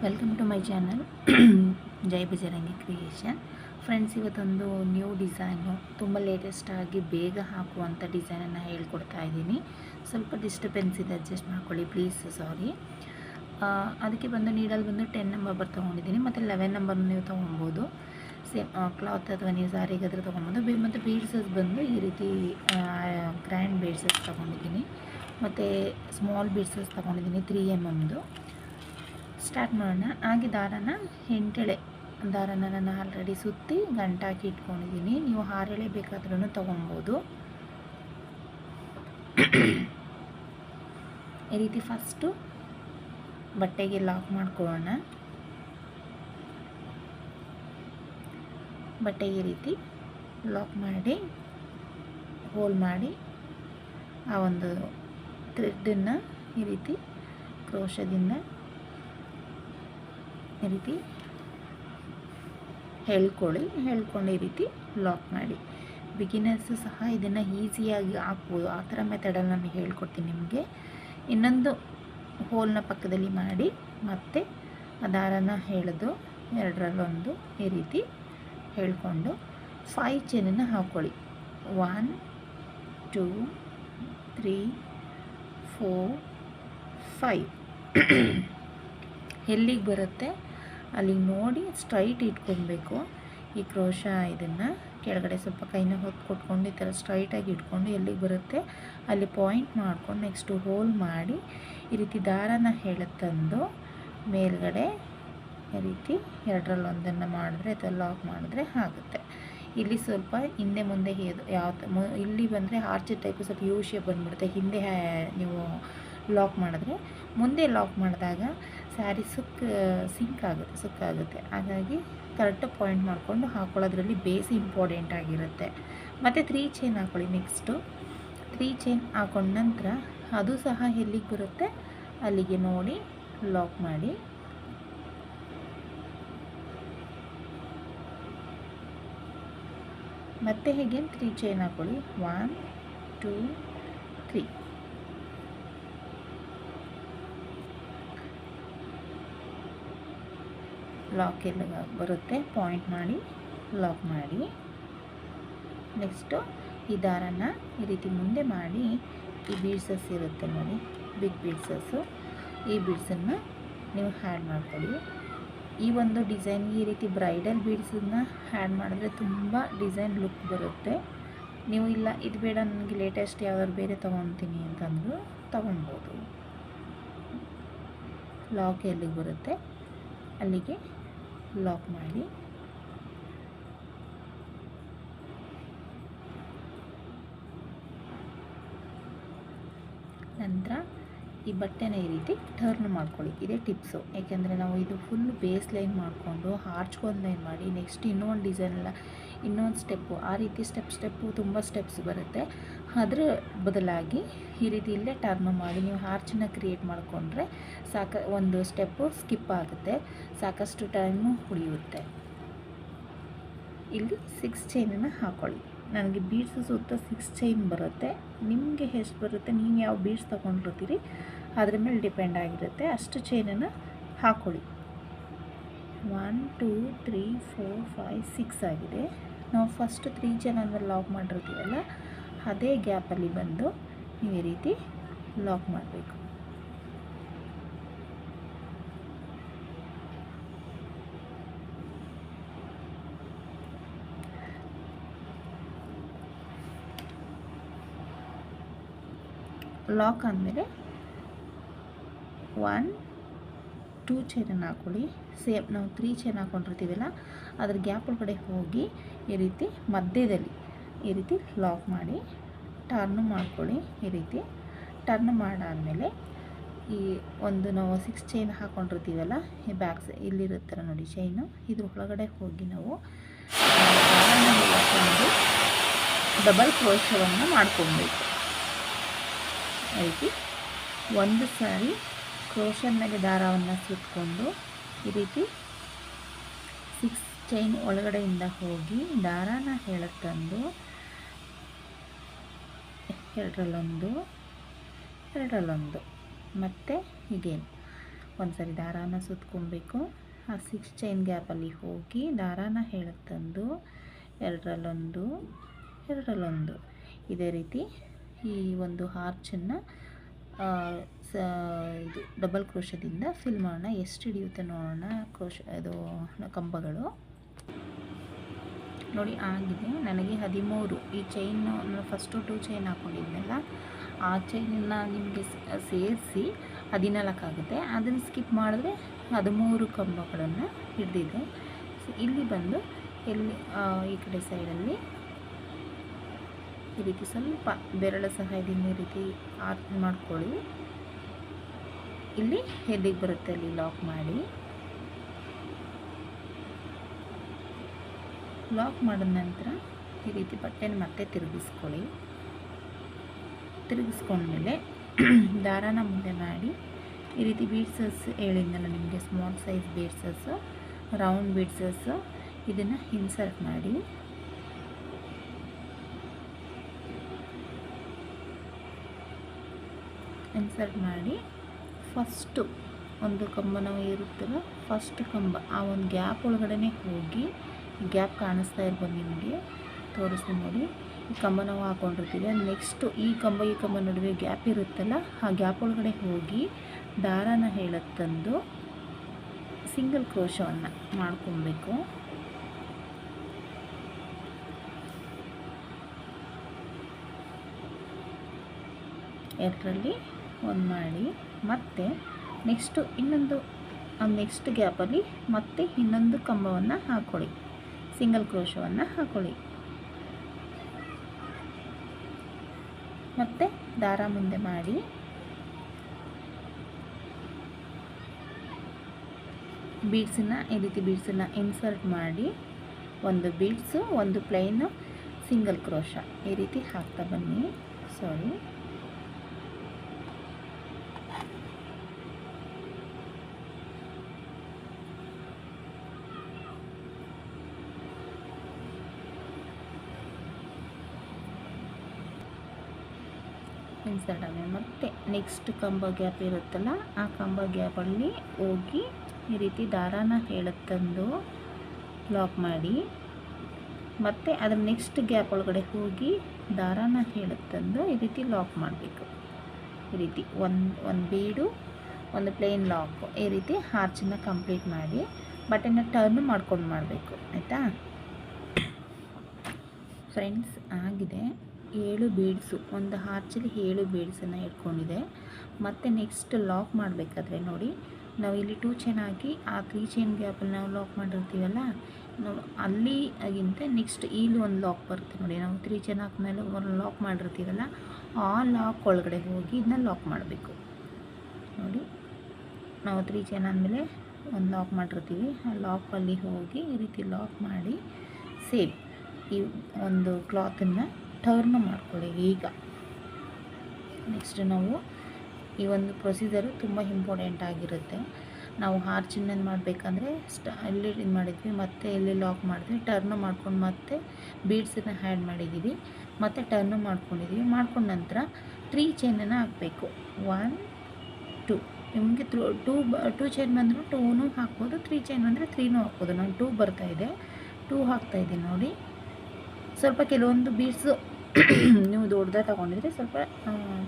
Welcome to my channel Jai Bajrangi creation. Friends, ಇವತ್ತೊಂದು new design, ತುಂಬ ಲೇಟೆಸ್ಟಾಗಿ ಬೇಗ ಹಾಕುವಂಥ ಡಿಸೈನನ್ನು ಹೇಳ್ಕೊಡ್ತಾ ಇದ್ದೀನಿ. ಸ್ವಲ್ಪ ಡಿಸ್ಟರ್ಬೆನ್ಸ್ ಇದೆ, ಅಡ್ಜಸ್ಟ್ ಮಾಡ್ಕೊಳ್ಳಿ ಪ್ಲೀಸ್, ಸಾರಿ. ಅದಕ್ಕೆ ಬಂದು ನೀಡಲ್ ಬಂದು 10 ನಂಬರ್ ತೊಗೊಂಡಿದ್ದೀನಿ, ಮತ್ತು 11 ನಂಬರ್ ನೀವು ತೊಗೊಬೋದು. ಸೇಮ್ ಕ್ಲಾತ್ ಅಥವಾ ನೀವು ಸಾರಿಗೆ ಅದ್ರ ತೊಗೊಬೋದು. ಮತ್ತು ಬೀಡ್ಸಸ್ ಬಂದು ಈ ರೀತಿ ಗ್ರ್ಯಾಂಡ್ ಬೀಡ್ಸಸ್ ತೊಗೊಂಡಿದ್ದೀನಿ, ಮತ್ತು ಸ್ಮಾಲ್ ಬೀಡ್ಸಸ್ ತೊಗೊಂಡಿದ್ದೀನಿ 3mm. ಸ್ಟಾರ್ಟ್ ಮಾಡೋಣ. ಹಾಗೆ ದಾರನ 8 ಎಳೆ ದಾರನ ನಾನು ಆಲ್ರೆಡಿ ಸುತ್ತಿ ಗಂಟಾಕಿ ಇಟ್ಕೊಂಡಿದ್ದೀನಿ. ನೀವು 6 ಎಳೆ ಬೇಕಾದ್ರೂ ತೊಗೊಬೋದು. ಈ ರೀತಿ ಫಸ್ಟು ಬಟ್ಟೆಗೆ ಲಾಕ್ ಮಾಡ್ಕೊಳ್ಳೋಣ. ಬಟ್ಟೆಗೆ ಈ ರೀತಿ ಲಾಕ್ ಮಾಡಿ ಹೋಲ್ ಮಾಡಿ ಆ ಒಂದು ಥ್ರೆಡ್ಡನ್ನು ಈ ರೀತಿ ಕ್ರೋಶದಿಂದ ಈ ರೀತಿ ಹೇಳ್ಕೊಂಡು ಈ ರೀತಿ ಲಾಕ್ ಮಾಡಿ. ಬಿಗಿನರ್ಸು ಸಹ ಇದನ್ನು ಈಸಿಯಾಗಿ ಹಾಕ್ಬೋದು. ಆ ಥರ ಮೆಥಡಲ್ಲಿ ನಾನು ಹೇಳ್ಕೊಡ್ತೀನಿ ನಿಮಗೆ. ಇನ್ನೊಂದು ಹೋಲ್ನ ಪಕ್ಕದಲ್ಲಿ ಮಾಡಿ ಮತ್ತೆ ದಾರನ ಎಳೆದು 2ರಲ್ಲೊಂದು ಈ ರೀತಿ ಹೇಳ್ಕೊಂಡು 5 ಚೈನನ್ನು ಹಾಕ್ಕೊಳ್ಳಿ. 1 2 3 4 5 ಎಲ್ಲಿಗೆ ಬರುತ್ತೆ ಅಲ್ಲಿಗೆ ನೋಡಿ ಸ್ಟ್ರೈಟ್ ಇಟ್ಕೊಬೇಕು. ಈ ಕ್ರೋಶ ಇದನ್ನು ಕೆಳಗಡೆ ಸ್ವಲ್ಪ ಕೈನ ಹೊತ್ತು ಕೊಟ್ಕೊಂಡು ಈ ಥರ ಸ್ಟ್ರೈಟಾಗಿ ಇಟ್ಕೊಂಡು ಎಲ್ಲಿಗೆ ಬರುತ್ತೆ ಅಲ್ಲಿ ಪಾಯಿಂಟ್ ಮಾಡ್ಕೊಂಡು ನೆಕ್ಸ್ಟು ಹೋಲ್ ಮಾಡಿ ಈ ರೀತಿ ದಾರನ ಎಳೆತಂದು ಮೇಲ್ಗಡೆ ಈ ರೀತಿ 2ರಲ್ಲೊಂದನ್ನು ಮಾಡಿದ್ರೆ ಅಥವಾ ಲಾಕ್ ಮಾಡಿದ್ರೆ ಆಗುತ್ತೆ. ಇಲ್ಲಿ ಸ್ವಲ್ಪ ಹಿಂದೆ ಮುಂದೆ ಇಲ್ಲಿ ಬಂದರೆ ಆರ್ಚ್ ಟೈಪು ಸ್ವಲ್ಪ ಯು ಶೇಪ್ ಬಂದುಬಿಡುತ್ತೆ. ಹಿಂದೆ ನೀವು ಲಾಕ್ ಮಾಡಿದ್ರೆ ಮುಂದೆ ಲಾಕ್ ಮಾಡಿದಾಗ ಸ್ಯಾರಿ ಸುಕ್ಕಾಗುತ್ತೆ. ಹಾಗಾಗಿ ಕರೆಕ್ಟ್ ಪಾಯಿಂಟ್ ಮಾಡಿಕೊಂಡು ಹಾಕೊಳ್ಳೋದ್ರಲ್ಲಿ ಬೇಸ್ ಇಂಪಾರ್ಟೆಂಟ್ ಆಗಿರುತ್ತೆ. ಮತ್ತು 3 ಚೈನ್ ಹಾಕ್ಕೊಳ್ಳಿ. ನೆಕ್ಸ್ಟು 3 ಚೈನ್ ಹಾಕೊಂಡ ನಂತರ ಅದು ಸಹ ಎಲ್ಲಿಗೆ ಬರುತ್ತೆ ಅಲ್ಲಿಗೆ ನೋಡಿ ಲಾಕ್ ಮಾಡಿ ಮತ್ತೆ ಹೇಗೆ 3 ಚೈನ್ ಹಾಕ್ಕೊಳ್ಳಿ. 1 2 3 ಲಾಕ್ ಎಲ್ಲ ಬರುತ್ತೆ. ಪಾಯಿಂಟ್ ಮಾಡಿ ಲಾಕ್ ಮಾಡಿ ನೆಕ್ಸ್ಟು ಈ ದಾರನ ಈ ರೀತಿ ಮುಂದೆ ಮಾಡಿ ಈ ಬೀಡ್ಸಸ್ ಇರುತ್ತೆ ನೋಡಿ, ಬಿಗ್ ಬೀಡ್ಸಸ್ಸು, ಈ ಬೀಡ್ಸನ್ನು ನೀವು ಹ್ಯಾಡ್ ಮಾಡ್ಕೊಳ್ಳಿ. ಈ ಒಂದು ಡಿಸೈನ್ ಈ ರೀತಿ ಬ್ರೈಡಲ್ ಬೀಡ್ಸನ್ನು ಹ್ಯಾಡ್ ಮಾಡಿದ್ರೆ ತುಂಬ ಡಿಸೈನ್ ಲುಕ್ ಬರುತ್ತೆ. ನೀವು ಇಲ್ಲ ಇದು ಬೇಡ ನನಗೆ ಲೇಟೆಸ್ಟ್ ಯಾವ್ದಾದ್ರು ಬೇರೆ ತೊಗೊತೀನಿ ಅಂತಂದರೂ ತೊಗೊಬೋದು. ಲಾಕ್ ಎಲ್ಲಿಗೆ ಬರುತ್ತೆ ಅಲ್ಲಿಗೆ ಲಾಕ್ ಮಾಡಿ ನಂತರ ಈ ಬಟ್ಟೆನ ಈ ರೀತಿ ಟರ್ನ್ ಮಾಡ್ಕೊಳ್ಳಿ. ಇದೇ ಟಿಪ್ಸು. ಯಾಕೆಂದರೆ ನಾವು ಇದು ಫುಲ್ ಬೇಸ್ ಲೈನ್ ಮಾಡಿಕೊಂಡು ಆರ್ಚ್ಗೊಂದು ಲೈನ್ ಮಾಡಿ ನೆಕ್ಸ್ಟ್ ಇನ್ನೊಂದು ಡಿಸೈನೆಲ್ಲ ಇನ್ನೊಂದು ಸ್ಟೆಪ್ಪು, ಆ ರೀತಿ ಸ್ಟೆಪ್ಪು ತುಂಬ ಸ್ಟೆಪ್ಸ್ ಬರುತ್ತೆ. ಅದರ ಬದಲಾಗಿ ಈ ರೀತಿ ಇಲ್ಲೇ ಟರ್ನ್ ಮಾಡಿ ನೀವು ಆರ್ಚನ್ನ ಕ್ರಿಯೇಟ್ ಮಾಡಿಕೊಂಡ್ರೆ ಒಂದು ಸ್ಟೆಪ್ಪು ಸ್ಕಿಪ್ ಆಗುತ್ತೆ, ಸಾಕಷ್ಟು ಟೈಮು ಉಳಿಯುತ್ತೆ. ಇಲ್ಲಿ 6 ಚೈನನ್ನು ಹಾಕ್ಕೊಳ್ಳಿ. ನನಗೆ ಬೀಡ್ಸ್ ಸುತ್ತ 6 ಚೈನ್ ಬರುತ್ತೆ. ನಿಮಗೆ ಎಷ್ಟು ಬರುತ್ತೆ, ನೀವು ಯಾವ ಬೀಡ್ಸ್ ತೊಗೊಂಡಿರ್ತೀರಿ ಅದ್ರ ಮೇಲೆ ಡಿಪೆಂಡ್ ಆಗಿರುತ್ತೆ. ಅಷ್ಟು ಚೈನನ್ನು ಹಾಕ್ಕೊಳ್ಳಿ. 1 2 3 4 5 6 ಆಗಿದೆ. ನಾವು ಫಸ್ಟ್ 3 ಚೈನ್ ಅಂದರೆ ಲಾಕ್ ಮಾಡಿರ್ತೀವಲ್ಲ ಅದೇ ಗ್ಯಾಪಲ್ಲಿ ಬಂದು ನೀವು ಈ ರೀತಿ ಲಾಕ್ ಮಾಡಬೇಕು. ಲಾಕ್ ಆದಮೇಲೆ 1 2 ಚೈನನ್ನು ಹಾಕ್ಕೊಳ್ಳಿ. ಸೇಮ್ ನಾವು 3 ಚೈನ್ ಹಾಕ್ಕೊಂಡಿರ್ತೀವಲ್ಲ ಅದ್ರ ಗ್ಯಾಪ್ ಒಳಗಡೆ ಹೋಗಿ ಈ ರೀತಿ ಮಧ್ಯದಲ್ಲಿ ಈ ರೀತಿ ಲಾಕ್ ಮಾಡಿ ಟರ್ನ್ ಮಾಡ್ಕೊಳ್ಳಿ. ಈ ರೀತಿ ಟರ್ನ್ ಮಾಡಾದಮೇಲೆ ಈ ಒಂದು ನಾವು 6 ಚೈನ್ ಹಾಕ್ಕೊಂಡಿರ್ತೀವಲ್ಲ ಈ ಬ್ಯಾಕ್ ಇಲ್ಲಿರುತ್ತಲ್ಲ ನೋಡಿ ಚೈನು, ಇದ್ರ ಒಳಗಡೆ ಹೋಗಿ ನಾವು ಡಬಲ್ ಕ್ರೋಶವನ್ನು ಮಾಡ್ಕೊಬೇಕು. ಈ ರೀತಿ ಒಂದು ಸಾರಿ ಕ್ರೋಶನ್ ಮೇಲೆ ದಾರವನ್ನು ಸುತ್ತಕೊಂಡು ಈ ರೀತಿ 6 ಚೈನ್ ಒಳಗಡೆಯಿಂದ ಹೋಗಿ ದಾರಾನ ಎಳೆತಂದು 2ರಲ್ಲೊಂದು ಮತ್ತು ಹೀಗೇನು ಒಂದು ಸರಿ ದಾರಾನ ಸುತ್ಕೊಬೇಕು. ಆ 6 ಚೈನ್ ಗ್ಯಾಪಲ್ಲಿ ಹೋಗಿ ದಾರಾನ ಹೇಳಕ್ಕೆ ತಂದು ಎರಡರಲ್ಲೊಂದು ಎರಡರಲ್ಲೊಂದು ಇದೇ ರೀತಿ ಈ ಒಂದು ಆರ್ಚನ್ನು ಇದು ಡಬಲ್ ಕ್ರೋಶದಿಂದ ಫಿಲ್ ಮಾಡೋಣ. ಎಷ್ಟು ಹಿಡಿಯುತ್ತೆ ನೋಡೋಣ ಇದು ಕಂಬಗಳು. ನೋಡಿ ಆಗಿದೆ ನನಗೆ 13. ಈ ಚೈನು ಫಸ್ಟು 2 ಚೈನ್ ಹಾಕ್ಕೊಂಡಿದ್ನಲ್ಲ, ಆ ಚೈನನ್ನು ನಿಮಗೆ ಸೇರಿಸಿ 14 ಆಗುತ್ತೆ. ಅದನ್ನು ಸ್ಕಿಪ್ ಮಾಡಿದ್ರೆ 13 ಕಂಬಗಳನ್ನು ಹಿಡಿದಿದೆ. ಇಲ್ಲಿ ಬಂದು ಈ ಕಡೆ ಸೈಡಲ್ಲಿ ಈ ರೀತಿ ಸ್ವಲ್ಪ ಬೆರಳ ಸಹಾಯದಿಂದ ಈ ರೀತಿ ಆರ್ಚ್ ಮಾಡ್ಕೊಳ್ಳಿ. ಇಲ್ಲಿ ಎಲ್ಲಿಗೆ ಬರುತ್ತೆ ಅಲ್ಲಿ ಲಾಕ್ ಮಾಡಿ. ಲಾಕ್ ಮಾಡಿದ ನಂತರ ಈ ರೀತಿ ಬಟ್ಟೆನ ಮತ್ತೆ ತಿರುಗಿಸ್ಕೊಳ್ಳಿ. ತಿರುಗಿಸ್ಕೊಂಡ್ಮೇಲೆ ದಾರಾನ ಮುಂದೆ ಮಾಡಿ ಈ ರೀತಿ ಬೀಡ್ಸಸ್ ಹೇಳಿದ್ನಲ್ಲ ನಿಮಗೆ, ಸ್ಮಾಲ್ ಸೈಜ್ ಬೀಡ್ಸಸ್, ರೌಂಡ್ ಬೀಡ್ಸಸ್, ಇದನ್ನು ಇನ್ಸರ್ಟ್ ಮಾಡಿ. ಫಸ್ಟು ಒಂದು ಕಂಬನ ಇರುತ್ತಲ್ಲ, ಫಸ್ಟ್ ಕಂಬ ಆ ಒಂದು ಗ್ಯಾಪ್ ಒಳಗಡೆ ಹೋಗಿ, ಗ್ಯಾಪ್ ಕಾಣಿಸ್ತಾ ಇರ್ಬೋದು ನಿಮಗೆ, ತೋರಿಸ್ತೀನಿ ನೋಡಿ. ಈ ಕಂಬ ನಾವು ಹಾಕ್ಕೊಂಡಿರ್ತೀವಿ, ನೆಕ್ಸ್ಟು ಈ ಕಂಬ ನಡುವೆ ಗ್ಯಾಪ್ ಇರುತ್ತಲ್ಲ, ಆ ಗ್ಯಾಪ್ ಒಳಗಡೆ ಹೋಗಿ ದಾರಾನ ಹೇಳಕ್ಕೆ ತಂದು ಸಿಂಗಲ್ ಕ್ರೋಶವನ್ನು ಮಾಡ್ಕೊಬೇಕು. ಎರಡರಲ್ಲಿ ಒಂದು ಮಾಡಿ ಮತ್ತೆ ನೆಕ್ಸ್ಟು ಇನ್ನೊಂದು ನೆಕ್ಸ್ಟ್ ಗ್ಯಾಪಲ್ಲಿ ಮತ್ತೆ ಇನ್ನೊಂದು ಕಂಬವನ್ನು ಹಾಕ್ಕೊಳ್ಳಿ, ಸಿಂಗಲ್ ಕ್ರೋಶವನ್ನು ಹಾಕ್ಕೊಳ್ಳಿ. ಮತ್ತು ದಾರ ಮುಂದೆ ಮಾಡಿ ಬೀಡ್ಸನ್ನು ಈ ರೀತಿ ಬೀಡ್ಸನ್ನು ಇನ್ಸರ್ಟ್ ಮಾಡಿ, ಒಂದು ಬೀಡ್ಸು, ಒಂದು ಪ್ಲೈನು, ಸಿಂಗಲ್ ಕ್ರೋಶ ಈ ರೀತಿ ಹಾಕ್ತಾ ಬನ್ನಿ. ಇನ್ಸರ್ಟ್ ಆಮೇಲೆ ಮತ್ತೆ ನೆಕ್ಸ್ಟ್ ಕಂಬ ಗ್ಯಾಪ್ ಇರುತ್ತಲ್ಲ, ಆ ಕಂಬ ಗ್ಯಾಪಲ್ಲಿ ಹೋಗಿ ಈ ರೀತಿ ದಾರಾನ ಹೇಳಕ್ಕೆ ತಂದು ಲಾಕ್ ಮಾಡಿ. ಮತ್ತು ಅದರ ನೆಕ್ಸ್ಟ್ ಗ್ಯಾಪ್ ಒಳಗಡೆ ಹೋಗಿ ದಾರಾನ ಹೇಳಕ್ಕೆ ತಂದು ಈ ರೀತಿ ಲಾಕ್ ಮಾಡಬೇಕು. ಈ ರೀತಿ ಒಂದು ಬೀಡು, ಒಂದು ಪ್ಲೇನ್ ಲಾಕು, ಈ ರೀತಿ ಆರ್ಚನ್ನು ಕಂಪ್ಲೀಟ್ ಮಾಡಿ ಬಟ್ಟೆನ ಟರ್ನ್ ಮಾಡ್ಕೊಂಡು ಮಾಡಬೇಕು. ಆಯಿತಾ ಫ್ರೆಂಡ್ಸ್? ಆಗಿದೆ 7 ಬೀಡ್ಸು, ಒಂದು ಆರ್ಚಲ್ಲಿ 7 ಬೀಡ್ಸನ್ನು ಇಟ್ಕೊಂಡಿದೆ. ಮತ್ತು ನೆಕ್ಸ್ಟ್ ಲಾಕ್ ಮಾಡಬೇಕಾದ್ರೆ ನೋಡಿ, ನಾವು ಇಲ್ಲಿ 2 ಚೈನ್ ಹಾಕಿ ಆ 3 ಚೈನ್ ಗ್ಯಾಪಲ್ಲಿ ನಾವು ಲಾಕ್ ಮಾಡಿರ್ತೀವಲ್ಲ, ನಾವು ಅಲ್ಲಿಗಿಂತ ನೆಕ್ಸ್ಟ್ ಇಲ್ಲಿ ಒಂದು ಲಾಕ್ ಬರುತ್ತೆ ನೋಡಿ. ನಾವು 3 ಚೈನ್ ಹಾಕಿದ್ಮೇಲೆ ಒಂದು ಲಾಕ್ ಮಾಡಿರ್ತೀವಲ್ಲ, ಆ ಲಾಕ್ ಒಳಗಡೆ ಹೋಗಿ ಇದನ್ನ ಲಾಕ್ ಮಾಡಬೇಕು. ನೋಡಿ, ನಾವು 3 ಚೈನ್ ಆದಮೇಲೆ ಒಂದು ಲಾಕ್ ಮಾಡಿರ್ತೀವಿ, ಆ ಲಾಕಲ್ಲಿ ಹೋಗಿ ಈ ರೀತಿ ಲಾಕ್ ಮಾಡಿ ಸೇಮ್ ಈ ಒಂದು ಕ್ಲಾತನ್ನು ಟರ್ನ್ ಮಾಡ್ಕೊಳ್ಳಿ. ಈಗ ನೆಕ್ಸ್ಟ್ ನಾವು ಈ ಒಂದು ಪ್ರೊಸೀಜರು ತುಂಬ ಇಂಪಾರ್ಟೆಂಟ್ ಆಗಿರುತ್ತೆ. ನಾವು ಆರ್ಚನ್ನು ಮಾಡಬೇಕಂದ್ರೆ ಇಲ್ಲಿ ಇದು ಮಾಡಿದ್ವಿ, ಮತ್ತೆ ಇಲ್ಲಿ ಲಾಕ್ ಮಾಡಿದ್ವಿ, ಟರ್ನ್ ಮಾಡ್ಕೊಂಡು ಮತ್ತೆ ಬೀಡ್ಸನ್ನು ಆ್ಯಡ್ ಮಾಡಿದ್ದೀವಿ, ಮತ್ತು ಟರ್ನ್ ಮಾಡ್ಕೊಂಡಿದ್ದೀವಿ. ಮಾಡ್ಕೊಂಡ ನಂತರ 3 ಚೈನನ್ನು ಹಾಕಬೇಕು. 1 2 ನಿಮಗೆ 2 ಚೈನ್ ಬಂದರೂ 2ನೂ ಹಾಕ್ಬೋದು, 3 ಚೈನ್ ಬಂದರೆ 3ನೂ ಹಾಕ್ಬೋದು. ನಾನು 2 ಬರ್ತಾಯಿದೆ, 2 ಹಾಕ್ತಾಯಿದ್ದೀನಿ ನೋಡಿ. ಸ್ವಲ್ಪ ಕೆಲವೊಂದು ಬೀಡ್ಸು ನೀವು ದೊಡ್ಡದಾಗಿ ತಗೊಂಡಿದ್ರೆ ಸ್ವಲ್ಪ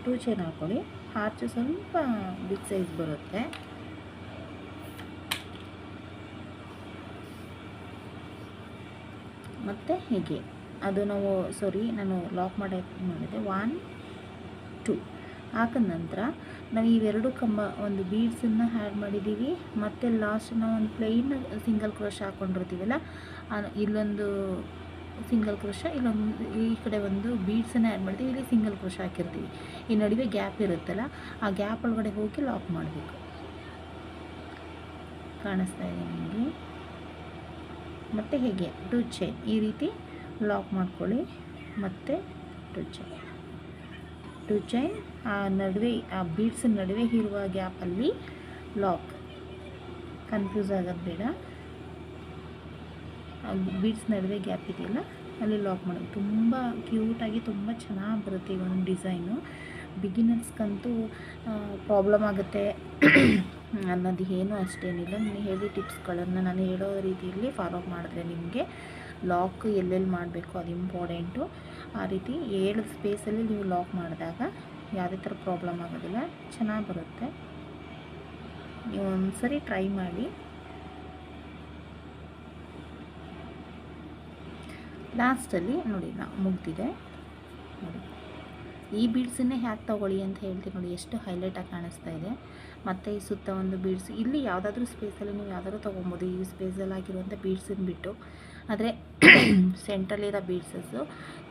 2 ಚೈನ್ ಹಾಕ್ಕೊಳ್ಳಿ, ಆರ್ಚು ಸ್ವಲ್ಪ ಬಿಗ್ ಸೈಜ್ ಬರುತ್ತೆ. ಮತ್ತು ಹೀಗೆ ಅದು ನಾನು ಲಾಕ್ ಮಾಡಿದೆ. 1 2 ಹಾಕಿದ ನಂತರ ನಾವು ಇವೆರಡು ಕಂಬ ಒಂದು ಬೀಡ್ಸನ್ನು ಆ್ಯಡ್ ಮಾಡಿದ್ದೀವಿ, ಮತ್ತು ಲಾಸ್ಟ್ ನಾವು ಒಂದು ಪ್ಲೈನ್ ಸಿಂಗಲ್ ಕ್ರೋಶ ಹಾಕ್ಕೊಂಡಿರ್ತೀವಲ್ಲ, ಇಲ್ಲೊಂದು ಸಿಂಗಲ್ ಕ್ರೋಶ, ಇಲ್ಲೊಂದು ಈ ಕಡೆ ಒಂದು ಬೀಡ್ಸನ್ನು ಆ್ಯಡ್ ಮಾಡ್ತೀವಿ, ಇಲ್ಲಿ ಸಿಂಗಲ್ ಕ್ರೋಶ ಹಾಕಿರ್ತೀವಿ. ಈ ನಡುವೆ ಗ್ಯಾಪ್ ಇರುತ್ತಲ್ಲ, ಆ ಗ್ಯಾಪ್ ಒಳಗಡೆ ಹೋಗಿ ಲಾಕ್ ಮಾಡಬೇಕು. ಕಾಣಿಸ್ತಾ ಇದೆ ನಿಮಗೆ? ಮತ್ತು ಹೇಗೆ 2 ಚೈನ್ ಈ ರೀತಿ ಲಾಕ್ ಮಾಡ್ಕೊಳ್ಳಿ. ಮತ್ತು 2 ಚೈನ್ ಆ ನಡುವೆ, ಆ ಬೀಡ್ಸ್ ನಡುವೆ ಇರುವ ಗ್ಯಾಪಲ್ಲಿ ಲಾಕ್. ಕನ್ಫ್ಯೂಸ್ ಆಗೋದು ಬೇಡ, ಬೀಡ್ಸ್ ನಡುವೆ ಗ್ಯಾಪ್ ಇದೆಯಲ್ಲ ಅಲ್ಲಿ ಲಾಕ್ ಮಾಡೋದು. ತುಂಬ ಕ್ಯೂಟಾಗಿ ತುಂಬ ಚೆನ್ನಾಗಿ ಬರುತ್ತೆ ಈ ಒಂದು ಡಿಸೈನು. ಬಿಗಿನರ್ಸ್ಗಂತೂ ಪ್ರಾಬ್ಲಮ್ ಆಗುತ್ತೆ ಅನ್ನೋದು ಏನೂ ಅಷ್ಟೇನಿಲ್ಲ. ನಾನು ಹೇಳಿ ಟಿಪ್ಸ್ಗಳನ್ನು ನಾನು ಹೇಳೋ ರೀತಿಯಲ್ಲಿ ಫಾಲೋ ಮಾಡಿದ್ರೆ ನಿಮಗೆ ಲಾಕ್ ಎಲ್ಲೆಲ್ಲಿ ಮಾಡಬೇಕು ಅದು ಇಂಪಾರ್ಟೆಂಟು. ಆ ರೀತಿ 7 ಸ್ಪೇಸಲ್ಲಿ ನೀವು ಲಾಕ್ ಮಾಡಿದಾಗ ಯಾವುದೇ ಥರ ಪ್ರಾಬ್ಲಮ್ ಆಗೋದಿಲ್ಲ, ಚೆನ್ನಾಗಿ ಬರುತ್ತೆ. ನೀವು ಒಂದು ಸರಿ ಟ್ರೈ ಮಾಡಿ. ಲಾಸ್ಟಲ್ಲಿ ನೋಡಿ ಮುಗ್ದಿದೆ ನೋಡಿ. ಈ ಬೀಡ್ಸನ್ನೇ ಹ್ಯಾಕ್ ತೊಗೊಳ್ಳಿ ಅಂತ ಹೇಳ್ತೀನಿ ನೋಡಿ, ಎಷ್ಟು ಹೈಲೈಟಾಗಿ ಕಾಣಿಸ್ತಾ ಇದೆ. ಮತ್ತು ಈ ಸುತ್ತ ಒಂದು ಬೀಡ್ಸ್, ಇಲ್ಲಿ ಯಾವುದಾದ್ರೂ ಸ್ಪೇಸಲ್ಲಿ ನೀವು ಯಾವುದಾದ್ರೂ ತೊಗೊಬೋದು. ಈ ಸ್ಪೇಸಲ್ಲಿ ಆಗಿರುವಂಥ ಬೀಡ್ಸನ್ನು ಬಿಟ್ಟು, ಆದರೆ ಸೆಂಟ್ರಲ್ಲಿರೋ ಬೀಡ್ಸಸ್ಸು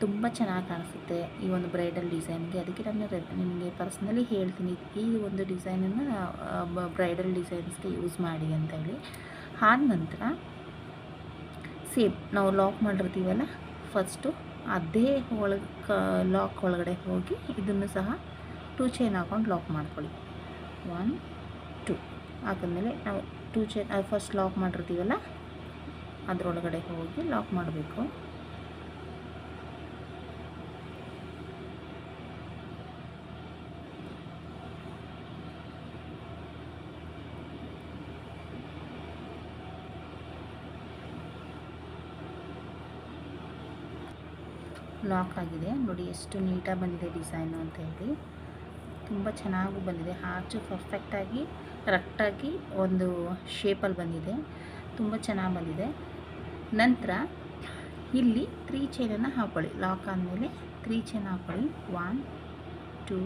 ತುಂಬ ಚೆನ್ನಾಗಿ ಕಾಣಿಸುತ್ತೆ ಈ ಒಂದು ಬ್ರೈಡಲ್ ಡಿಸೈನ್ಗೆ. ಅದಕ್ಕೆ ನಾನು ನಿಮಗೆ ಪರ್ಸ್ನಲಿ ಹೇಳ್ತೀನಿ, ಈ ಒಂದು ಡಿಸೈನನ್ನು ಬ್ರೈಡಲ್ ಡಿಸೈನ್ಸ್ಗೆ ಯೂಸ್ ಮಾಡಿ ಅಂತ ಹೇಳಿ. ಆದ ನಂತರ ಸೇಮ್ ನಾವು ಲಾಕ್ ಮಾಡಿರ್ತೀವಲ್ಲ, ಫಸ್ಟು ಅದೇ ಲಾಕ್ ಒಳಗಡೆ ಹೋಗಿ ಇದನ್ನು ಸಹ 2 ಚೈನ್ ಹಾಕೊಂಡು ಲಾಕ್ ಮಾಡ್ಕೊಳ್ಳಿ. 1 2 ಹಾಕಿದ್ಮೇಲೆ ನಾವು 2 ಚೈನ್ ಫಸ್ಟ್ ಲಾಕ್ ಮಾಡಿರ್ತೀವಲ್ಲ ಅದರೊಳಗಡೆ ಹೋಗಿ ಲಾಕ್ ಮಾಡಬೇಕು. ಲಾಕ್ ಆಗಿದೆ ನೋಡಿ, ಎಷ್ಟು ನೀಟಾಗಿ ಬಂದಿದೆ ಡಿಸೈನು ಅಂತ ಹೇಳಿ. ತುಂಬ ಚೆನ್ನಾಗೂ ಬಂದಿದೆ. ಆರ್ಚು ಪರ್ಫೆಕ್ಟಾಗಿ ಕರೆಕ್ಟಾಗಿ ಒಂದು ಶೇಪಲ್ಲಿ ಬಂದಿದೆ, ತುಂಬ ಚೆನ್ನಾಗಿ ಬಂದಿದೆ. ನಂತರ ಇಲ್ಲಿ 3 ಚೈನನ್ನು ಹಾಕ್ಕೊಳ್ಳಿ. ಲಾಕ್ ಆದಮೇಲೆ 3 ಚೈನ್ ಹಾಕ್ಕೊಳ್ಳಿ. 1 2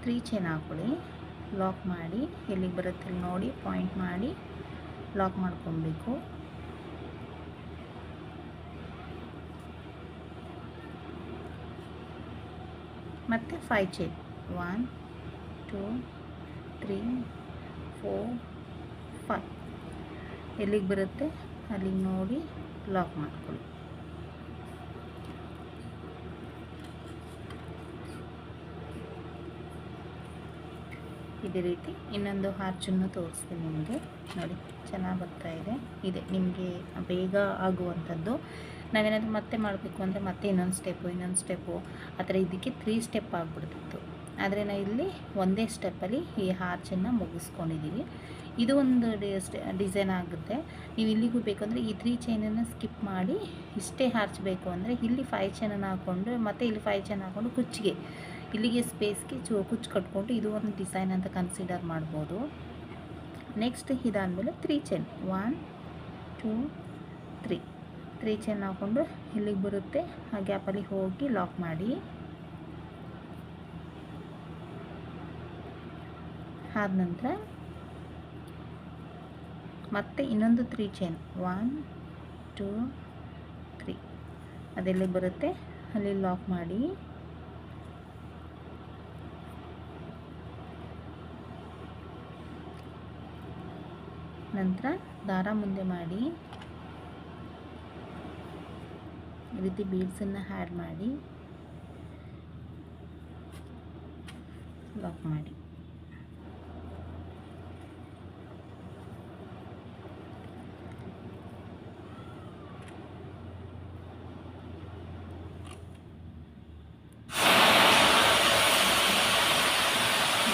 3 ಚೈನ್ ಹಾಕ್ಕೊಳ್ಳಿ. ಲಾಕ್ ಮಾಡಿ ಎಲ್ಲಿಗೆ ಬರುತ್ತೆ ನೋಡಿ, ಪಾಯಿಂಟ್ ಮಾಡಿ ಲಾಕ್ ಮಾಡ್ಕೊಬೇಕು. ಮತ್ತು 5 ಚೈನ್ 1 2 3 4 5 ಎಲ್ಲಿಗೆ ಬರುತ್ತೆ ಅಲ್ಲಿಗೆ ನೋಡಿ ಲಾಕ್ ಮಾಡ್ಕೊಳ್ಳಿ. ಇದೇ ರೀತಿ ಇನ್ನೊಂದು ಆರ್ಚನ್ನು ತೋರಿಸ್ತೀನಿ ನಿಮಗೆ ನೋಡಿ, ಚೆನ್ನಾಗಿ ಬರ್ತಾ ಇದೆ. ಇದೆ ನಿಮಗೆ ಬೇಗ ಆಗುವಂಥದ್ದು. ನಾವೇನಾದರೂ ಮತ್ತೆ ಮಾಡಬೇಕು ಅಂದರೆ ಮತ್ತೆ ಇನ್ನೊಂದು ಸ್ಟೆಪ್ಪು ಆ ಥರ ಇದಕ್ಕೆ 3 ಸ್ಟೆಪ್ ಆಗಿಬಿಡ್ತಿತ್ತು. ಆದರೆ ನಾವು ಇಲ್ಲಿ ಒಂದೇ ಸ್ಟೆಪ್ಪಲ್ಲಿ ಈ ಆರ್ಚನ್ನು ಮುಗಿಸ್ಕೊಂಡಿದ್ದೀವಿ. ಇದು ಒಂದು ಡಿಸೈನ್ ಆಗುತ್ತೆ. ನೀವು ಇಲ್ಲಿಗೂ ಬೇಕಂದರೆ ಈ 3 ಚೈನನ್ನು ಸ್ಕಿಪ್ ಮಾಡಿ ಇಷ್ಟೇ ಆರ್ಚ್ ಬೇಕು ಅಂದರೆ ಇಲ್ಲಿ 5 ಚೈನನ್ನು ಹಾಕ್ಕೊಂಡು ಮತ್ತು ಇಲ್ಲಿ 5 ಚೈನ್ ಹಾಕ್ಕೊಂಡು ಕುಚ್ಚಿಗೆ ಇಲ್ಲಿಗೆ ಸ್ಪೇಸ್ಗೆ ಕುಚ್ಚು ಕಟ್ಕೊಂಡು ಇದು ಒಂದು ಡಿಸೈನ್ ಅಂತ ಕನ್ಸಿಡರ್ ಮಾಡ್ಬೋದು. ನೆಕ್ಸ್ಟ್ ಇದಾದಮೇಲೆ 3 ಚೈನ್ 1 2 3 ಚೈನ್ ಹಾಕ್ಕೊಂಡು ಇಲ್ಲಿಗೆ ಬರುತ್ತೆ, ಆ ಗ್ಯಾಪಲ್ಲಿ ಹೋಗಿ ಲಾಕ್ ಮಾಡಿ. ಆದ ನಂತರ ಮತ್ತೆ ಇನ್ನೊಂದು 3 ಚೈನ್ 1 2 3 ಅದೆಲ್ಲಿಗೆ ಬರುತ್ತೆ ಅಲ್ಲಿ ಲಾಕ್ ಮಾಡಿ. ನಂತರ ದಾರ ಮುಂದೆ ಮಾಡಿ ಈ ರೀತಿ ಬೀಡ್ಸನ್ನು ಆ್ಯಡ್ ಮಾಡಿ ಲಾಕ್ ಮಾಡಿ.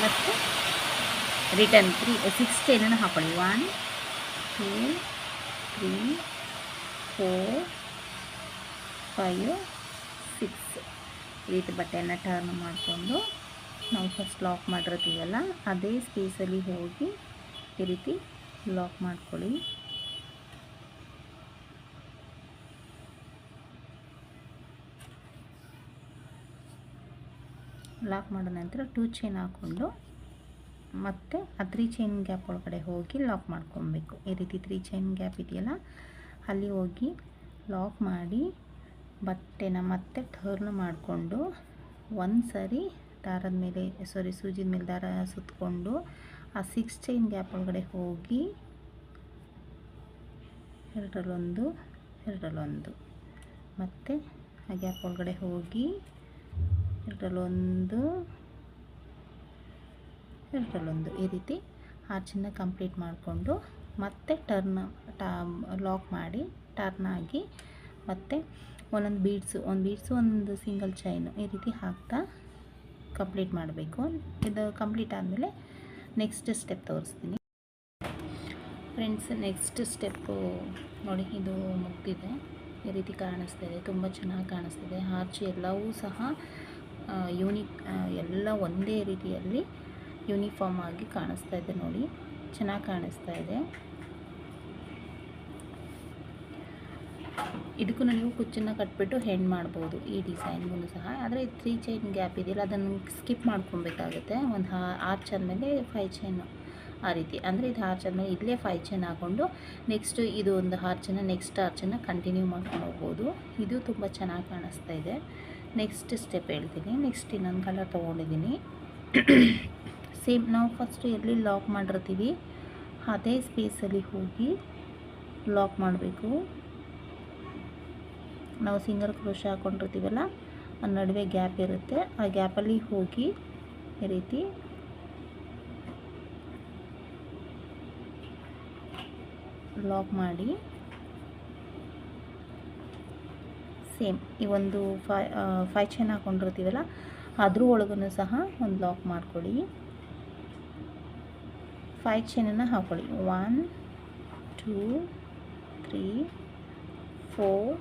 ಮತ್ತು ರಿಟರ್ನ್ 6 ಚೈನನ್ನು ಹಾಕೊಳ್ಳಿ. 1 2 3 4 5 6 ಈ ರೀತಿ ಬಟ್ಟೆಯನ್ನು ಟರ್ನ್ ಮಾಡಿಕೊಂಡು ನಾವು ಫಸ್ಟ್ ಲಾಕ್ ಮಾಡಿರ್ತೀವಲ್ಲ ಅದೇ ಸ್ಪೇಸಲ್ಲಿ ಹೋಗಿ ಈ ರೀತಿ ಲಾಕ್ ಮಾಡ್ಕೊಳ್ಳಿ. ಲಾಕ್ ಮಾಡಿದ ನಂತರ 2 ಚೈನ್ ಹಾಕ್ಕೊಂಡು ಮತ್ತು ಆ 3 ಚೈನ್ ಗ್ಯಾಪ್ ಒಳಗಡೆ ಹೋಗಿ ಲಾಕ್ ಮಾಡ್ಕೊಬೇಕು. ಈ ರೀತಿ 3 ಚೈನ್ ಗ್ಯಾಪ್ ಇದೆಯಲ್ಲ ಅಲ್ಲಿ ಹೋಗಿ ಲಾಕ್ ಮಾಡಿ ಬಟ್ಟೆನ ಮತ್ತೆ ಟರ್ನ್ ಮಾಡಿಕೊಂಡು ಒಂದು ಸರಿ ದಾರದ ಮೇಲೆ ಸೂಜಿದ ಮೇಲೆ ದಾರ ಸುತ್ತಕೊಂಡು ಆ 6 ಚೈನ್ ಗ್ಯಾಪ್ ಒಳಗಡೆ ಹೋಗಿ ಎರಡರಲ್ಲೊಂದು ಮತ್ತು ಆ ಗ್ಯಾಪ್ ಒಳಗಡೆ ಹೋಗಿ ಎರಡರಲ್ಲೊಂದು ಈ ರೀತಿ ಆರ್ಚನ್ನು ಕಂಪ್ಲೀಟ್ ಮಾಡಿಕೊಂಡು ಮತ್ತೆ ಲಾಕ್ ಮಾಡಿ ಟರ್ನ್ ಆಗಿ ಮತ್ತು ಒಂದೊಂದು ಬೀಡ್ಸು ಒಂದು ಸಿಂಗಲ್ ಚೈನು ಈ ರೀತಿ ಹಾಕ್ತಾ ಕಂಪ್ಲೀಟ್ ಮಾಡಬೇಕು. ಇದು ಕಂಪ್ಲೀಟ್ ಆದಮೇಲೆ ನೆಕ್ಸ್ಟ್ ಸ್ಟೆಪ್ ತೋರಿಸ್ತೀನಿ ಫ್ರೆಂಡ್ಸ್. ನೆಕ್ಸ್ಟ್ ಸ್ಟೆಪ್ಪು ನೋಡಿ, ಇದು ಮುಗ್ದಿದೆ, ಈ ರೀತಿ ಕಾಣಿಸ್ತಿದೆ, ತುಂಬ ಚೆನ್ನಾಗಿ ಕಾಣಿಸ್ತಿದೆ. ಆರ್ಚ್ ಎಲ್ಲವೂ ಸಹ ಯೂನಿಕ್, ಎಲ್ಲ ಒಂದೇ ರೀತಿಯಲ್ಲಿ ಯೂನಿಫಾರ್ಮ್ ಆಗಿ ಕಾಣಿಸ್ತಾ ಇದೆ ನೋಡಿ, ಚೆನ್ನಾಗಿ ಕಾಣಿಸ್ತಾ ಇದೆ. ಇದಕ್ಕೂ ನೀವು ಕುಚ್ಚನ್ನು ಕಟ್ಬಿಟ್ಟು ಹೆಣ್ಣು ಮಾಡ್ಬೋದು ಈ ಡಿಸೈನ್ಗೂ ಸಹ. ಆದರೆ 3 ಚೈನ್ ಗ್ಯಾಪ್ ಇದೆಯಲ್ಲ, ಅದನ್ನು ಸ್ಕಿಪ್ ಮಾಡ್ಕೊಬೇಕಾಗುತ್ತೆ. ಒಂದು ಆರ್ಚ್ ಆದಮೇಲೆ 5 ಚೈನು ಆ ರೀತಿ, ಅಂದರೆ ಇದು ಆರ್ಚ್ ಆದಮೇಲೆ ಇಲ್ಲೇ 5 ಚೈನ್ ಹಾಕ್ಕೊಂಡು ನೆಕ್ಸ್ಟ್ ಇದು ಒಂದು ಆರ್ಚನ್ನು, ನೆಕ್ಸ್ಟ್ ಆರ್ಚನ್ನು ಕಂಟಿನ್ಯೂ ಮಾಡ್ಕೊಂಡು ಹೋಗ್ಬೋದು. ಇದು ತುಂಬ ಚೆನ್ನಾಗಿ ಕಾಣಿಸ್ತಾ ಇದೆ. ನೆಕ್ಸ್ಟ್ ಸ್ಟೆಪ್ ಹೇಳ್ತೀನಿ. ನೆಕ್ಸ್ಟ್ ಇನ್ನೊಂದು ಕಲರ್ ತೊಗೊಂಡಿದ್ದೀನಿ. ಸೇಮ್ ನಾವು ಫಸ್ಟು ಎಲ್ಲಿ ಲಾಕ್ ಮಾಡಿರ್ತೀವಿ ಅದೇ ಸ್ಪೇಸಲ್ಲಿ ಹೋಗಿ ಲಾಕ್ ಮಾಡಬೇಕು. ನಾವು ಸಿಂಗಲ್ ಕ್ರೋಶೆ ಹಾಕ್ಕೊಂಡಿರ್ತೀವಲ್ಲ, ಆ ನಡುವೆ ಗ್ಯಾಪ್ ಇರುತ್ತೆ, ಆ ಗ್ಯಾಪಲ್ಲಿ ಹೋಗಿ ಈ ರೀತಿ ಲಾಕ್ ಮಾಡಿ, ಸೇಮ್ ಈ ಒಂದು 5 ಚೈನ್ ಹಾಕ್ಕೊಂಡಿರ್ತೀವಲ್ಲ ಅದ್ರ ಒಳಗೂ ಸಹ ಒಂದು ಲಾಕ್ ಮಾಡ್ಕೊಳ್ಳಿ. 5 ಚೈನನ್ನು ಹಾಕ್ಕೊಳ್ಳಿ. 1 2 3 4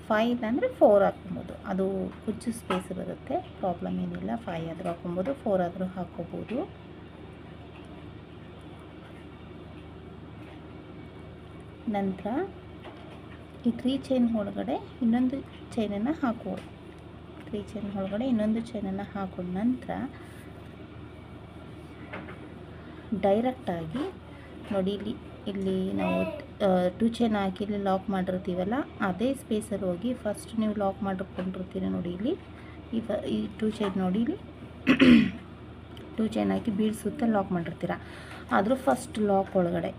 5 ಇಲ್ಲಾಂದರೆ 4 ಹಾಕ್ಕೊಬೋದು, ಅದು ಕುಚ್ಚು ಸ್ಪೇಸ್ ಬರುತ್ತೆ, ಪ್ರಾಬ್ಲಮ್ ಏನಿಲ್ಲ. 5 ಆದರೂ ಹಾಕ್ಕೊಬೋದು, 4 ಆದರೂ ಹಾಕ್ಕೋಬೋದು. ನಂತರ ಈ 3 ಚೈನ್ ಒಳಗಡೆ ಇನ್ನೊಂದು ಚೈನನ್ನು ಹಾಕೋದು. 3 ಚೈನ್ ಒಳಗಡೆ ಇನ್ನೊಂದು ಚೈನನ್ನು ಹಾಕೊಂಡ ನಂತರ ಡೈರೆಕ್ಟಾಗಿ ನೋಡಿ, ಇಲ್ಲಿ ನಾವು 2 ಚೈನ್ ಹಾಕಿ ಇಲ್ಲಿ ಲಾಕ್ ಮಾಡಿರ್ತೀವಲ್ಲ ಅದೇ ಸ್ಪೇಸಲ್ಲಿ ಹೋಗಿ ಫಸ್ಟ್ ನೀವು ಲಾಕ್ ಮಾಡಿಕೊಂಡಿರ್ತೀರ ನೋಡಿ, ಇಲ್ಲಿ ಈ 2 ಚೈನ್ ನೋಡಿ, ಇಲ್ಲಿ 2 ಚೈನ್ ಹಾಕಿ ಬೀಡ್ ಸುತ್ತ ಲಾಕ್ ಮಾಡಿರ್ತೀರ. ಆದರೂ ಫಸ್ಟ್ ಲಾಕ್ ಒಳಗಡೆ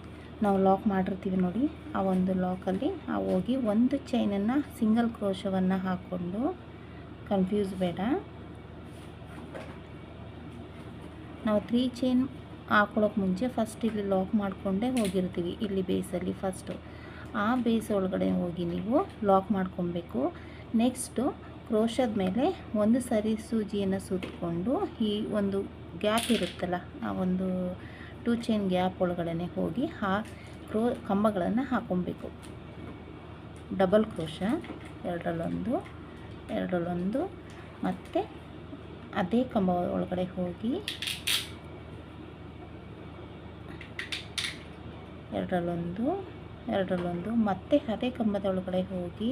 ನಾವು ಲಾಕ್ ಮಾಡಿರ್ತೀವಿ ನೋಡಿ, ಆ ಒಂದು ಲಾಕಲ್ಲಿ ಹೋಗಿ ಒಂದು ಚೈನನ್ನು ಸಿಂಗಲ್ ಕ್ರೋಶವನ್ನು ಹಾಕ್ಕೊಂಡು, ಕನ್ಫ್ಯೂಸ್ ಬೇಡ, ನಾವು 3 ಚೈನ್ ಹಾಕೊಳ್ಳೋಕೆ ಮುಂಚೆ ಫಸ್ಟ್ ಇಲ್ಲಿ ಲಾಕ್ ಮಾಡಿಕೊಂಡೇ ಹೋಗಿರ್ತೀವಿ. ಇಲ್ಲಿ ಬೇಸಲ್ಲಿ ಫಸ್ಟು ಆ ಬೇಸ್ ಒಳಗಡೆ ಹೋಗಿ ನೀವು ಲಾಕ್ ಮಾಡ್ಕೊಬೇಕು. ನೆಕ್ಸ್ಟು ಕ್ರೋಶದ ಮೇಲೆ ಒಂದು ಸರಿ ಸೂಜಿಯನ್ನು ಸುತ್ತಕೊಂಡು ಈ ಒಂದು ಗ್ಯಾಪ್ ಇರುತ್ತಲ್ಲ, ಆ ಒಂದು 2 ಚೈನ್ ಗ್ಯಾಪ್ ಒಳಗಡೆ ಹೋಗಿ ಆ ಕಂಬಗಳನ್ನು ಹಾಕ್ಕೊಬೇಕು. ಡಬಲ್ ಕ್ರೋಶ, ಎರಡರಲ್ಲೊಂದು ಮತ್ತು ಅದೇ ಕಂಬ ಒಳಗಡೆ ಹೋಗಿ ಎರಡರಲ್ಲೊಂದು ಮತ್ತೆ ಅದೇ ಕಂಬದ ಒಳಗಡೆ ಹೋಗಿ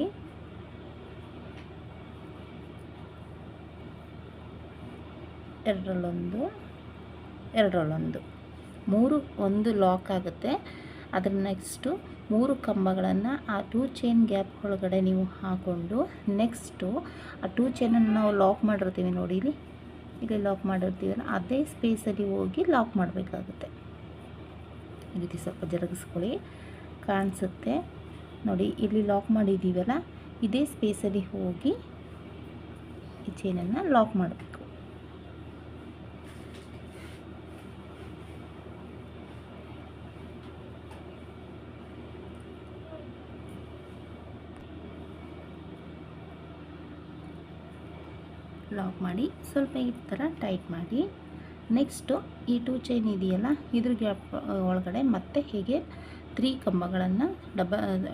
ಎರಡರಲ್ಲೊಂದು 3 ಒಂದು ಲಾಕ್ ಆಗುತ್ತೆ. ಅದರ ನೆಕ್ಸ್ಟು 3 ಕಂಬಗಳನ್ನು ಆ 2 ಚೈನ್ ಗ್ಯಾಪ್ ಒಳಗಡೆ ನೀವು ಹಾಕ್ಕೊಂಡು, ನೆಕ್ಸ್ಟು ಆ 2 ಚೈನನ್ನು ನಾವು ಲಾಕ್ ಮಾಡಿರ್ತೀವಿ ನೋಡಿ, ಇಲ್ಲಿ ಲಾಕ್ ಮಾಡಿರ್ತೀವಲ್ಲ ಅದೇ ಸ್ಪೇಸಲ್ಲಿ ಹೋಗಿ ಲಾಕ್ ಮಾಡಬೇಕಾಗುತ್ತೆ. ಈ ರೀತಿ ಸ್ವಲ್ಪ ಜರುಗಿಸ್ಕೊಳ್ಳಿ, ಕಾಣಿಸುತ್ತೆ ನೋಡಿ, ಇಲ್ಲಿ ಲಾಕ್ ಮಾಡಿದ್ದೀವಲ್ಲ ಇದೇ ಸ್ಪೇಸಲ್ಲಿ ಹೋಗಿ ಈ ಚೈನನ್ನು ಲಾಕ್ ಮಾಡಬೇಕು. ಲಾಕ್ ಮಾಡಿ ಸ್ವಲ್ಪ ಈ ಥರ ಟೈಟ್ ಮಾಡಿ, ನೆಕ್ಸ್ಟು ಈ 2 ಚೈನ್ ಇದೆಯಲ್ಲ ಇದ್ರ ಗ್ಯಾಪ್ ಒಳಗಡೆ ಮತ್ತೆ ಹೀಗೆ 3 ಕಂಬಗಳನ್ನು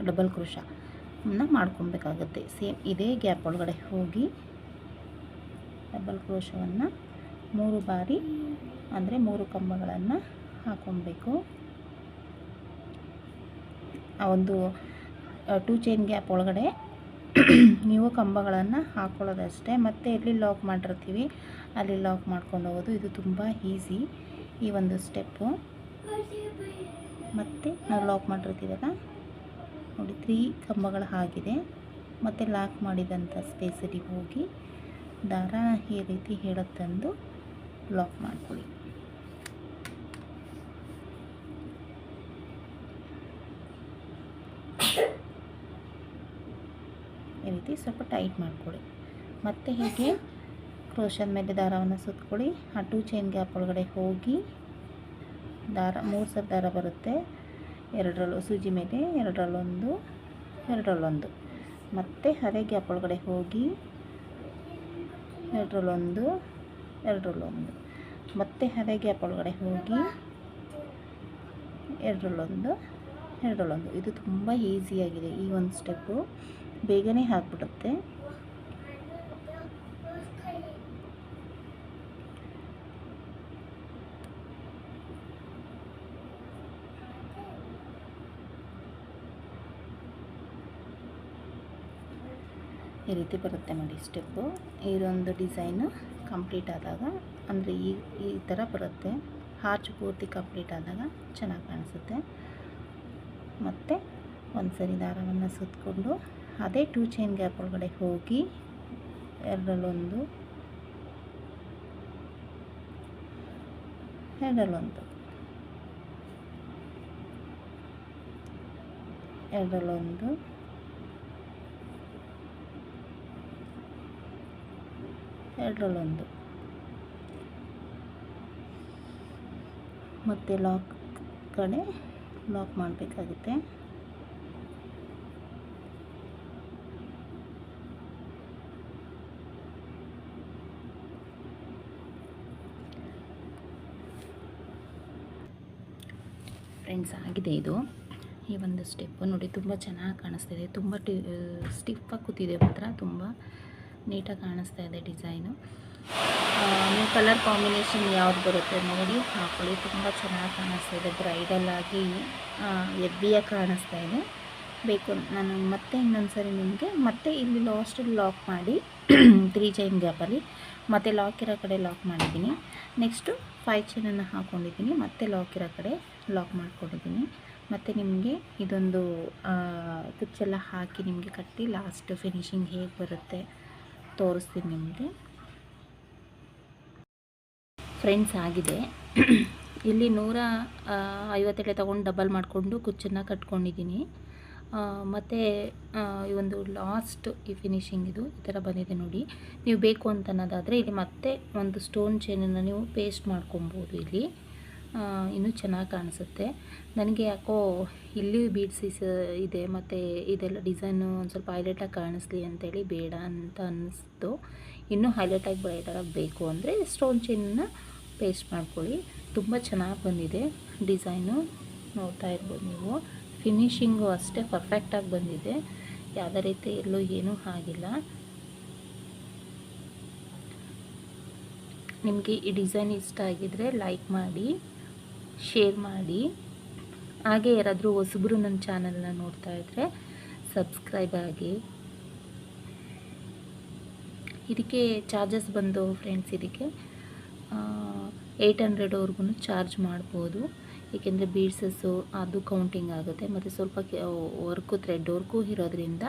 ಡಬಲ್ ಕ್ರೋಶವನ್ನು ಮಾಡ್ಕೊಬೇಕಾಗುತ್ತೆ. ಸೇಮ್ ಇದೇ ಗ್ಯಾಪ್ ಒಳಗಡೆ ಹೋಗಿ ಡಬಲ್ ಕ್ರೋಶವನ್ನು 3 ಬಾರಿ, ಅಂದರೆ 3 ಕಂಬಗಳನ್ನು ಹಾಕ್ಕೊಬೇಕು. ಆ ಒಂದು 2 ಚೈನ್ ಗ್ಯಾಪ್ ಒಳಗಡೆ ನೀವು ಕಂಬಗಳನ್ನು ಹಾಕ್ಕೊಳ್ಳೋದಷ್ಟೇ. ಮತ್ತು ಎಲ್ಲಿ ಲಾಕ್ ಮಾಡಿರ್ತೀವಿ ಅಲ್ಲಿ ಲಾಕ್ ಮಾಡ್ಕೊಂಡು ಹೋಗೋದು. ಇದು ತುಂಬ ಈಸಿ ಈ ಒಂದು ಸ್ಟೆಪ್ಪು. ಮತ್ತು ನಾವು ಲಾಕ್ ಮಾಡಿರ್ತೀವಲ್ಲ ನೋಡಿ, 3 ಕಂಬಗಳು ಆಗಿದೆ. ಮತ್ತು ಲಾಕ್ ಮಾಡಿದಂಥ ಸ್ಪೇಸಲ್ಲಿ ಹೋಗಿ ದಾರ ಈ ರೀತಿ ತಂದು ಲಾಕ್ ಮಾಡ್ಕೊಳ್ಳಿ. ಈ ರೀತಿ ಸ್ವಲ್ಪ ಟೈಟ್ ಮಾಡ್ಕೊಳ್ಳಿ. ಮತ್ತು ಹೀಗೆ ಕ್ರೋಶದ ಮೇಲೆ ದಾರವನ್ನು ಸುತ್ಕೊಳ್ಳಿ. ಆ 2 ಚೈನ್ ಗ್ಯಾಪ್ ಒಳಗಡೆ ಹೋಗಿ ದಾರ 3 ಸಲ ದಾರ ಬರುತ್ತೆ, ಎರಡರಲ್ಲೂ ಸೂಜಿ ಮೇಲೆ ಎರಡರಲ್ಲೊಂದು ಮತ್ತು ಅದೇ ಗ್ಯಾಪ್ ಒಳಗಡೆ ಹೋಗಿ ಎರಡರಲ್ಲೊಂದು ಮತ್ತೆ ಅದೇ ಗ್ಯಾಪ್ ಒಳಗಡೆ ಹೋಗಿ ಎರಡರಲ್ಲೊಂದು ಇದು ತುಂಬ ಈಸಿಯಾಗಿದೆ. ಈ ಒಂದು ಸ್ಟೆಪ್ಪು ಬೇಗನೆ ಆಗಿಬಿಡುತ್ತೆ. ಈ ರೀತಿ ಬರುತ್ತೆ ನೋಡಿ ಸ್ಟೆಪ್ಪು. ಇದೊಂದು ಡಿಸೈನು ಕಂಪ್ಲೀಟ್ ಆದಾಗ ಅಂದರೆ ಈ ಥರ ಬರುತ್ತೆ. ಆರ್ಚ್ ಪೂರ್ತಿ ಕಂಪ್ಲೀಟ್ ಆದಾಗ ಚೆನ್ನಾಗಿ ಕಾಣಿಸುತ್ತೆ. ಮತ್ತು ಒಂದು ಸರಿ ದಾರವನ್ನು ಸುತ್ತಕೊಂಡು ಅದೇ 2 ಚೈನ್ ಗ್ಯಾಪ್ ಒಳಗಡೆ ಹೋಗಿ ಎರಡರಲ್ಲೊಂದು ಮತ್ತು ಲಾಕ್ ಕಡೆ ಲಾಕ್ ಮಾಡಬೇಕಾಗುತ್ತೆ. ಫ್ರೆಂಡ್ಸ್ ಆಗಿದೆ ಇದು. ಈ ಒಂದು ಸ್ಟೆಪ್ಪು ನೋಡಿ ತುಂಬ ಚೆನ್ನಾಗಿ ಕಾಣಿಸ್ತಿದೆ. ತುಂಬ ಸ್ಟಿಫಾಗಿ ಕೂತಿದೆ ಮಾತ್ರ, ತುಂಬ ನೀಟಾಗಿ ಕಾಣಿಸ್ತಾ ಇದೆ ಡಿಸೈನು. ನೀವು ಕಲರ್ ಕಾಂಬಿನೇಷನ್ ಯಾವ್ದು ಬರುತ್ತೆ ನೋಡಿ ಹಾಕೊಳ್ಳಿ. ತುಂಬ ಚೆನ್ನಾಗಿ ಕಾಣಿಸ್ತಾ ಇದೆ. ಬ್ರೈಡಲ್ ಆಗಿ ಎಬ್ಬಿಯಾಗಿ ಕಾಣಿಸ್ತಾ ಇದೆ. ಬೇಕು ನಾನು ಮತ್ತೆ ಇನ್ನೊಂದು ಸರಿ ನಿಮಗೆ ಮತ್ತೆ ಇಲ್ಲಿ ಲಾಸ್ಟಲ್ಲಿ ಲಾಕ್ ಮಾಡಿ 3 ಚೈನ್ ಗ್ಯಾಪಲ್ಲಿ ಮತ್ತೆ ಲಾಕ್ ಇರೋ ಕಡೆ ಲಾಕ್ ಮಾಡಿದ್ದೀನಿ. ನೆಕ್ಸ್ಟು 5 ಚೈನನ್ನು ಹಾಕ್ಕೊಂಡಿದ್ದೀನಿ. ಮತ್ತೆ ಲಾಕ್ ಇರೋ ಕಡೆ ಲಾಕ್ ಮಾಡ್ಕೊಂಡಿದ್ದೀನಿ. ಮತ್ತು ನಿಮಗೆ ಇದೊಂದು ಕುಚ್ಚೆಲ್ಲ ಹಾಕಿ ನಿಮಗೆ ಕಟ್ಟಿ ಲಾಸ್ಟ್ ಫಿನಿಶಿಂಗ್ ಹೇಗೆ ಬರುತ್ತೆ ತೋರಿಸ್ತೀನಿ ನಿಮಗೆ. ಫ್ರೆಂಡ್ಸ್ ಆಗಿದೆ. ಇಲ್ಲಿ 150 ತೊಗೊಂಡು ಡಬಲ್ ಮಾಡಿಕೊಂಡು ಕುಚ್ಚನ್ನು ಕಟ್ಕೊಂಡಿದ್ದೀನಿ. ಮತ್ತು ಈ ಒಂದು ಲಾಸ್ಟ್ ಈ ಫಿನಿಶಿಂಗ್ ಇದು ಈ ಥರ ಬಂದಿದೆ ನೋಡಿ. ನೀವು ಬೇಕು ಅಂತ ಅನ್ನೋದಾದರೆ ಇಲ್ಲಿ ಮತ್ತೆ ಒಂದು ಸ್ಟೋನ್ ಚೈನನ್ನು ನೀವು ಪೇಸ್ಟ್ ಮಾಡ್ಕೊಬೋದು. ಇಲ್ಲಿ ಇನ್ನೂ ಚೆನ್ನಾಗಿ ಕಾಣಿಸುತ್ತೆ. ನನಗೆ ಯಾಕೋ ಇಲ್ಲಿ ಬೀಡ್ಸ್ ಇದೆ ಮತ್ತು ಇದೆಲ್ಲ ಡಿಸೈನು ಒಂದು ಸ್ವಲ್ಪ ಹೈಲೈಟಾಗಿ ಕಾಣಿಸ್ಲಿ ಅಂತೇಳಿ ಬೇಡ ಅಂತ ಅನ್ನಿಸ್ತು. ಇನ್ನೂ ಹೈಲೈಟಾಗಿ ಬ್ರೈಡಾಗಿ ಬೇಕು ಅಂದರೆ ಸ್ಟೋನ್ ಚೈನನ್ನು ಪೇಸ್ಟ್ ಮಾಡ್ಕೊಳ್ಳಿ. ತುಂಬ ಚೆನ್ನಾಗಿ ಬಂದಿದೆ ಡಿಸೈನು, ನೋಡ್ತಾ ಇರ್ಬೋದು ನೀವು. ಫಿನಿಶಿಂಗು ಅಷ್ಟೇ ಪರ್ಫೆಕ್ಟಾಗಿ ಬಂದಿದೆ. ಯಾವುದೇ ರೀತಿ ಎಲ್ಲೂ ಏನೂ ಆಗಿಲ್ಲ. ನಿಮಗೆ ಈ ಡಿಸೈನ್ ಇಷ್ಟ ಆಗಿದ್ದರೆ ಲೈಕ್ ಮಾಡಿ, ಶೇರ್ ಮಾಡಿ. ಹಾಗೆ ಯಾರಾದರೂ ಹೊಸಬ್ರು ನನ್ನ ಚಾನಲ್ನ ನೋಡ್ತಾ ಇದ್ದರೆ ಸಬ್ಸ್ಕ್ರೈಬ್ ಆಗಿ. ಇದಕ್ಕೆ ಚಾರ್ಜಸ್ ಬಂದು ಫ್ರೆಂಡ್ಸ್ ಇದಕ್ಕೆ 800ವರೆಗೂ ಚಾರ್ಜ್ ಮಾಡ್ಬೋದು. ಏಕೆಂದರೆ ಬೀಡ್ಸಸ್ಸು ಅದು ಕೌಂಟಿಂಗ್ ಆಗುತ್ತೆ ಮತ್ತು ಸ್ವಲ್ಪ ವರ್ಕು ಥ್ರೆಡ್ ವರ್ಕು ಇರೋದ್ರಿಂದ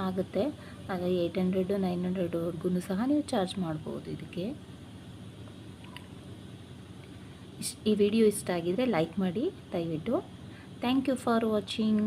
ಆಗುತ್ತೆ. ಹಾಗಾಗಿ 800 900ವರೆಗೂ ಸಹ ನೀವು ಚಾರ್ಜ್ ಮಾಡ್ಬೋದು ಇದಕ್ಕೆ. ಈ ವಿಡಿಯೋ ಇಷ್ಟ ಆಗಿದರೆ ಲೈಕ್ ಮಾಡಿ ದಯವಿಟ್ಟು. Thank you for watching.